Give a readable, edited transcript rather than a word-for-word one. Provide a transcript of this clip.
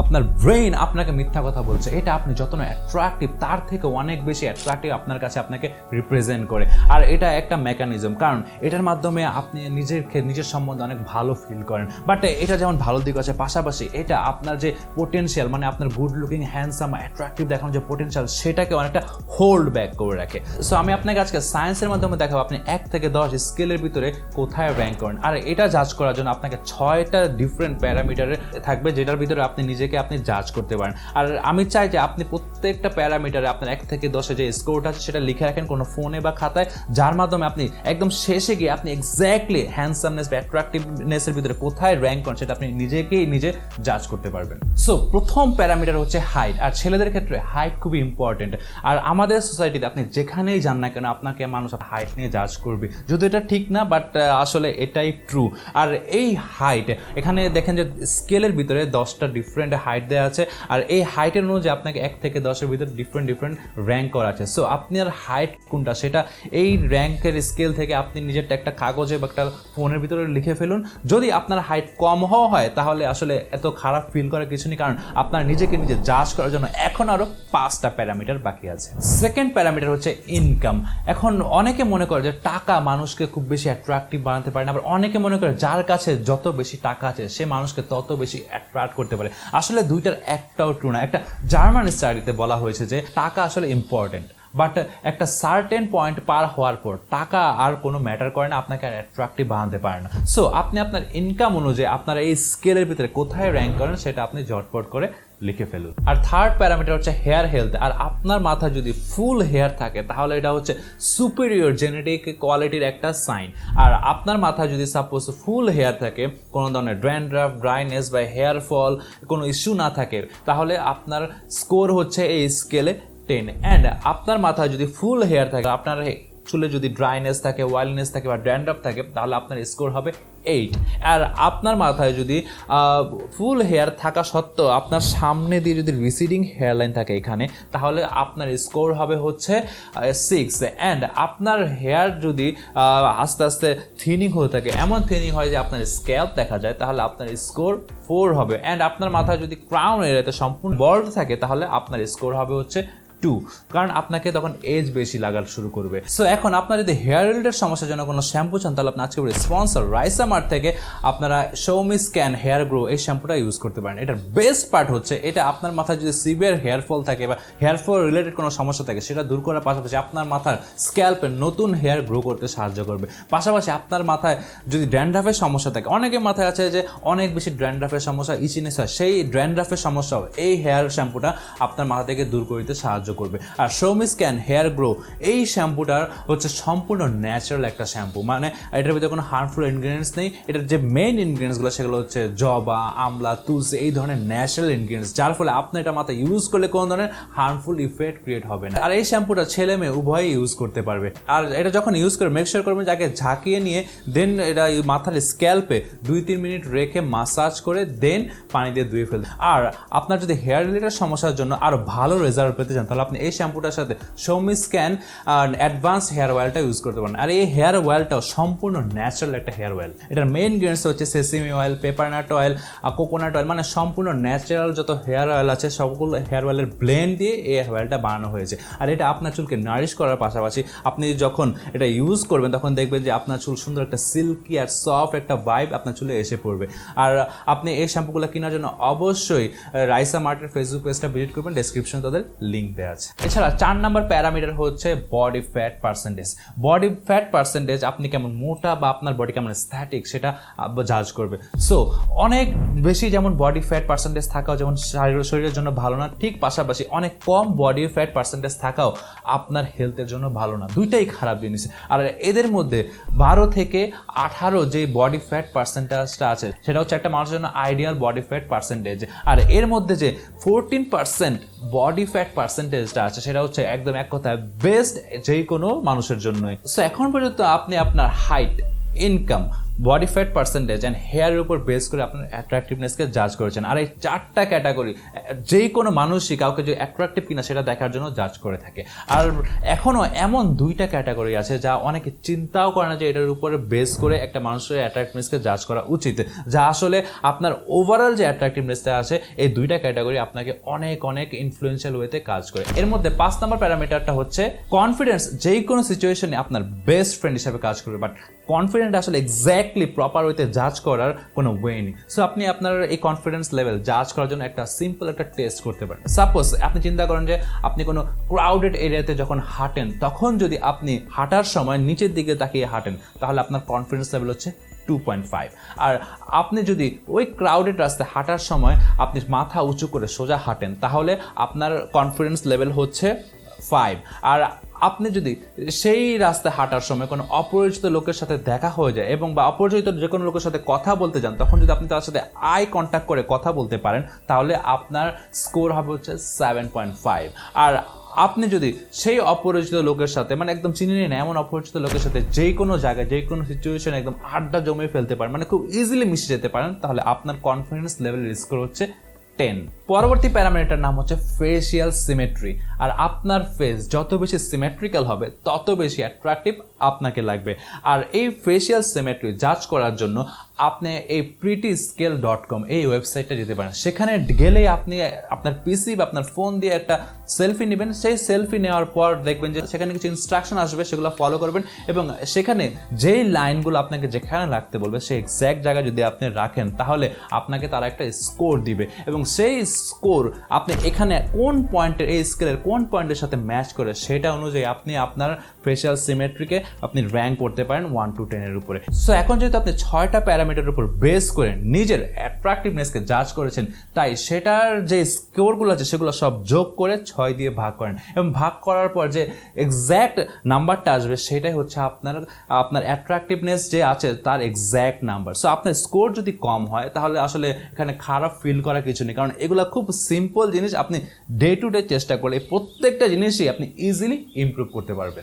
আপনার ব্রেইন আপনাকে মিথ্যা কথা বলছে, এটা আপনি যত না অ্যাট্রাকটিভ তার থেকে অনেক বেশি অ্যাট্রাকটিভ আপনার কাছে আপনাকে রিপ্রেজেন্ট করে। আর এটা একটা মেকানিজম, কারণ এটার মাধ্যমে আপনি নিজের সম্বন্ধে অনেক ভালো ফিল করেন। বাট এটা যেমন ভালো দিক আছে, পাশাপাশি এটা আপনার যে পোটেনশিয়াল, মানে আপনার গুড লুকিং, হ্যান্ডসাম, অ্যাট্রাকটিভ দেখানোর যে পোটেনশিয়াল, সেটাকে অনেকটা হোল্ড ব্যাক করে রাখে। সো আমি আপনাকে আজকে সায়েন্সের মাধ্যমে দেখাবো আপনি 1 থেকে 10 স্কেলের ভিতরে কোথায় র্যাঙ্ক করেন। আর এটা জাজ করার জন্য আপনাকে 6টা ডিফারেন্ট প্যারামিটারে থাকবে, যেটার ভিতরে আপনি নিজেকে আপনি জাজ করতে পারেন। আর আমি চাই যে আপনি প্রত্যেকটা প্যারামিটারে আপনার 1 থেকে 10 যে স্কোরটা আছে সেটা লিখে রাখেন কোনো ফোনে বা খাতায়, যার মাধ্যমে আপনি একদম শেষে গিয়ে আপনি এক্স্যাক্টলি হ্যান্ডসামনেস বা অ্যাট্রাকটিভনেসের ভিতরে কোথায় র্যাঙ্ক করেন সেটা আপনি নিজেকেই নিজে জাজ করতে পারবেন। সো প্রথম প্যারামিটার হচ্ছে হাইট। আর ছেলেদের ক্ষেত্রে হাইট খুবই ইম্পর্টেন্ট। আর আমাদের সোসাইটিতে আপনি যেখানেই যান না কেন আপনাকে মানুষ হাইট নিয়ে জাজ করবে, যদি এটা ঠিক না, বাট আসলে এটাই ট্রু। আর এই হাইট, এখানে দেখেন যে স্কেলের ভিতরে 10টা ডিফারেন্ট হাইট দেওয়া আছে, আর এই হাইটের অনুযায়ী আপনাকে 1 থেকে 10-এর ভিতরে ডিফারেন্ট র্যাঙ্ক করা আছে। সো আপনার হাইট কোনটা সেটা এই র্যাঙ্কের স্কেল থেকে আপনি নিজেরটা একটা কাগজে বা একটা ফোনের ভিতরে লিখে ফেলুন। যদি আপনার হাইট কম হওয়া হয় তাহলে আসলে এত খারাপ ফিল করার কিছু নেই, কারণ আপনার নিজেকে নিজে জাজ করার জন্য এখন আরও 5টা প্যারামিটার বাকি আছে। সেকেন্ড প্যারামিটার হচ্ছে ইনকাম। এখন অনেকে মনে করে যে টাকা মানুষকে খুব বেশি অ্যাট্রাকটিভ বানাতে পারে না, আবার অনেকে মনে করে যার কাছে যত বেশি টাকা আছে সে মানুষকে তত বেশি অ্যাট্রাক্ট করতে পারে। আসলে দুইটার একটাও ট্রু না। একটা জার্মান স্টাডিতে বলা হয়েছে যে টাকা আসলে ইম্পর্টেন্ট, বাট একটা সার্টেন পয়েন্ট পার হওয়ার পর টাকা আর কোনো ম্যাটার করে না, আপনাকে আর অ্যাট্রাকটিভ বানাতে পারে না। সো আপনি আপনার ইনকাম অনুযায়ী আপনার এই স্কেলের ভিতরে কোথায় র্যাঙ্ক করেন সেটা আপনি ঝটপট করে লিখে ফেলুন। আর থার্ড প্যারামিটার হচ্ছে হেয়ার হেলথ। আর আপনার মাথায় যদি ফুল হেয়ার থাকে তাহলে এটা হচ্ছে সুপিরিয়র জেনেটিক কোয়ালিটির একটা সাইন। আর আপনার মাথায় যদি সাপোজ ফুল হেয়ার থাকে, কোনো ধরনের ড্র্যান্ড্রাফ, ড্রাইনেস বা হেয়ার ফল কোনো ইস্যু না থাকে, তাহলে আপনার স্কোর হচ্ছে এই স্কেলে 10। অ্যান্ড আপনার মাথায় যদি ফুল হেয়ার থাকে, আপনার চুলে যদি ড্রাইনেস থাকে, ওয়াইলনেস থাকে বা ড্র্যান্ড্রাফ থাকে, তাহলে আপনার স্কোর হবে 8। আর আপনার মাথায় যদি ফুল হেয়ার থাকা সত্ত্বেও আপনার সামনে দিয়ে যদি রিসিডিং হেয়ারলাইন থাকে এখানে, তাহলে আপনার স্কোর হবে হচ্ছে 6। অ্যান্ড আপনার হেয়ার যদি আস্তে আস্তে থিনিং হয়ে থাকে, এমন থিনিং হয় যে আপনার স্ক্যাল্প দেখা যায়, তাহলে আপনার স্কোর 4 হবে। অ্যান্ড আপনার মাথায় যদি ক্রাউন এরিয়াতে সম্পূর্ণ বল্ড থাকে, তাহলে আপনার স্কোর হবে হচ্ছে 2, কারণ আপনাকে তখন এজ বেশি লাগার শুরু করবে। সো এখন আপনার যদি হেয়ার রিলেটেড সমস্যার জন্য কোনো শ্যাম্পু চান, তাহলে আপনি আজকে স্পন্সর রাইসা মার্ট থেকে আপনারা শোমি স্ক্যান হেয়ার গ্রো এই শ্যাম্পুটা ইউজ করতে পারেন। এটার বেস্ট পার্ট হচ্ছে এটা আপনার মাথায় যদি সিভিয়ার হেয়ার ফল থাকে বা হেয়ার ফল রিলেটেড কোনো সমস্যা থাকে, সেটা দূর করার পাশাপাশি আপনার মাথার স্ক্যাল্পে নতুন হেয়ার গ্রো করতে সাহায্য করবে। পাশাপাশি আপনার মাথায় যদি ড্র্যান্ড্রাফের সমস্যা থাকে, অনেকের মাথায় আছে যে অনেক বেশি ড্র্যান্ড্রাফের সমস্যা, ইচিনেস হয়, সেই ড্র্যান্ড্রাফের সমস্যাও এই হেয়ার শ্যাম্পুটা আপনার মাথা থেকে দূর করতে সাহায্য করবে। আর শোমি স্ক্যান হেয়ার গ্রো এই শ্যাম্পুটার হচ্ছে সম্পূর্ণ ন্যাচারাল একটা শ্যাম্পু, মানে এটার ভিতরে কোনো হার্মফুল ইনগ্রিডিয়েন্টস নেই। এটার যে মেইন ইনগ্রিডিয়েন্টসগুলো সেগুলো হচ্ছে জবা, আমলা, তুলসী, এই ধরনের ন্যাচারাল ইনগ্রিডিয়েন্টস, যার ফলে আপনি এটা মাথায় ইউজ করলে কোনো ধরনের হার্মফুল ইফেক্ট ক্রিয়েট হবে না। আর এই শ্যাম্পুটা ছেলে মেয়ে উভয়ই ইউজ করতে পারবে। আর এটা যখন ইউজ করে মেক শিওর করবেন যাকে ঝাঁকিয়ে নিয়ে দেন এটা মাথার স্ক্যাল্পে 2-3 মিনিট রেখে মাসাজ করে দেন পানি দিয়ে ধুয়ে ফেলবেন। আর আপনার যদি হেয়ার রিলেটেড সমস্যার জন্য আরও ভালো রেজাল্ট পেতে চান, তাহলে আপনি এই শ্যাম্পুটার সাথে শোমি স্ক্যান অ্যাডভান্স হেয়ার অয়েলটা ইউজ করতে পারেন। আর এই হেয়ার অয়েলটাও সম্পূর্ণ ন্যাচারাল একটা হেয়ার অয়েল। এটার মেইন ইনগ্রিডিয়েন্টস হচ্ছে সেসিমি অয়েল, পেপারনাট অয়েল, কোকোনাট অয়েল, মানে সম্পূর্ণ ন্যাচারাল যত হেয়ার অয়েল আছে সবগুলো হেয়ার অয়েলের ব্লেন্ড দিয়ে এই হেয়ার অয়েলটা বানানো হয়েছে। আর এটা আপনার চুলকে নারিশ করার পাশাপাশি আপনি যখন এটা ইউজ করবেন তখন দেখবেন যে আপনার চুল সুন্দর একটা সিল্কি আর সফট একটা ভাইব আপনার চুলে এসে পড়বে। আর আপনি এই শ্যাম্পুগুলো কেনার জন্য অবশ্যই রাইসা মার্টের ফেসবুক পেজটা ভিজিট করবেন, ডেসক্রিপশনে তাদের লিঙ্ক দেওয়া আছে। এছাড়া 4 নাম্বার প্যারামিটার হচ্ছে body fat percentage. Body fat percentage আপনি কেমন মোটা বা আপনার বডি কেমন স্ট্যাটিক সেটা জাজ করবে। সো অনেক বেশি যেমন বডি ফ্যাট পার্সেন্টেজ থাকাও যেমন শরীরের জন্য ভালো না, ঠিক পাশাপাশি অনেক কম বডি ফ্যাট পার্সেন্টেজ থাকাও আপনার হেলথের জন্য ভালো না, দুইটাই খারাপ জিনিস। আর এদের মধ্যে 12 থেকে 18 যে বডি ফ্যাট পার্সেন্টেজটা আছে সেটা হচ্ছে একটা মানুষের জন্য আইডিয়াল বডি ফ্যাট পার্সেন্টেজ। আর এর মধ্যে যে 14% বডি ফ্যাট পার্সেন্টেজটা আছে সেটা হচ্ছে একদম এক কথায় বেস্ট যে কোনো মানুষের জন্যই। সো এখন পর্যন্ত আপনি আপনার height, income, body fat percentage and হেয়ারের উপর বেস করে আপনার অ্যাট্রাকটিভনেসকে জাজ করেছেন। আর এই 4টা ক্যাটাগরি যেই কোনো মানুষই কাউকে যে অ্যাট্রাকটিভ কিনা সেটা দেখার জন্য জাজ করে থাকে। আর এখনও এমন 2টা ক্যাটাগরি আছে যা অনেকে চিন্তাও করে না যে এটার উপরে বেস করে একটা মানুষের অ্যাট্রাকটিভনেসকে জাজ করা উচিত, যা আসলে আপনার ওভারঅল যে অ্যাট্রাকটিভনেসটা আছে এই 2টা ক্যাটাগরি আপনাকে অনেক অনেক ইনফ্লুয়েন্সিয়াল ওয়েতে কাজ করে। এর মধ্যে 5 নম্বর প্যারামিটারটা হচ্ছে কনফিডেন্স। যেই কোনো সিচুয়েশনে আপনার বেস্ট ফ্রেন্ড হিসাবে কাজ করবে, বাট কনফিডেন্ট আসলে এক্স্যাক্টলি প্রপার ওয়েতে জাজ করার কোনো ওয়ে নেই। সো আপনি আপনার এই কনফিডেন্স লেভেল জাজ করার জন্য একটা সিম্পল একটা টেস্ট করতে পারেন। সাপোজ আপনি চিন্তা করেন যে আপনি কোনো ক্রাউডেড এরিয়াতে যখন হাঁটেন, তখন যদি আপনি হাঁটার সময় নিচের দিকে তাকিয়ে হাঁটেন, তাহলে আপনার কনফিডেন্স লেভেল হচ্ছে 2.5। আর আপনি যদি ওই ক্রাউডেড রাস্তায় হাঁটার সময় আপনি মাথা উঁচু করে সোজা হাঁটেন, তাহলে আপনার কনফিডেন্স লেভেল হচ্ছে 5। আর আপনি যদি সেই রাস্তায় হাঁটার সময় কোনো অপরিচিত লোকের সাথে দেখা হয়ে যায় এবং বা অপরিচিত যে কোনো লোকের সাথে কথা বলতে যান, তখন যদি আপনি তার সাথে আই কন্ট্যাক্ট করে কথা বলতে পারেন, তাহলে আপনার স্কোর হবে হচ্ছে 7.5। আর আপনি যদি সেই অপরিচিত লোকের সাথে, মানে একদম চিনি না এমন অপরিচিত লোকের সাথে যেই কোনো জায়গায় যেই কোনো সিচুয়েশনে একদম আড্ডা জমিয়ে ফেলতে পারেন, মানে খুব ইজিলি মিশে যেতে পারেন, তাহলে আপনার কনফিডেন্স লেভেলের স্কোর হচ্ছে 10। পরবর্তী প্যারামিটার নাম হচ্ছে ফেসিয়াল সিমেট্রি। আর আপনার ফেস যত বেশি সিমেট্রিক্যাল হবে তত বেশি অ্যাট্রাকটিভ আপনাকে লাগবে। আর এই ফেসিয়াল সিমেট্রি জাজ করার জন্য আপনি এই pretyscale.com এই ওয়েবসাইটটা যেতে পারেন। সেখানে গেলেই আপনি আপনার পিসি বা আপনার ফোন দিয়ে একটা সেলফি নেবেন। সেই সেলফি নেওয়ার পর দেখবেন যে সেখানে কিছু ইনস্ট্রাকশন আসবে, সেগুলো ফলো করবেন এবং সেখানে যেই লাইনগুলো আপনাকে যেখানে রাখতে বলবে সেই এক্স্যাক্ট জায়গায় যদি আপনি রাখেন, তাহলে আপনাকে তারা একটা স্কোর দিবে এবং সেই স্কোর আপনি এখানে কোন পয়েন্টের, এই স্কেলের কোন পয়েন্টের সাথে ম্যাচ করে সেটা অনুযায়ী আপনি আপনার ফেসিয়াল সিমেট্রিকে আপনি র্যাঙ্ক করতে পারেন 1 to 10 এর উপরে। সো এখন যেহেতু আপনি 6টা প্যারামিটারের উপর বেস করে নিজের অ্যাট্রাকটিভনেসকে জাজ করেছেন, তাই সেটার যে স্কোরগুলো আছে সেগুলো সব যোগ করে 6 দিয়ে ভাগ করেন এবং ভাগ করার পর যে এক্স্যাক্ট নাম্বারটা আসবে সেটাই হচ্ছে আপনার অ্যাট্রাকটিভনেস যে আছে তার এক্স্যাক্ট নাম্বার। সো আপনার স্কোর যদি কম হয় তাহলে আসলে এখানে খারাপ ফিল করা কিছু নেই, কারণ এগুলো খুব সিম্পল জিনিস। আপনি ডে টু ডে চেষ্টা করলে প্রত্যেকটা জিনিসই আপনি ইজিলি ইমপ্রুভ করতে পারবেন।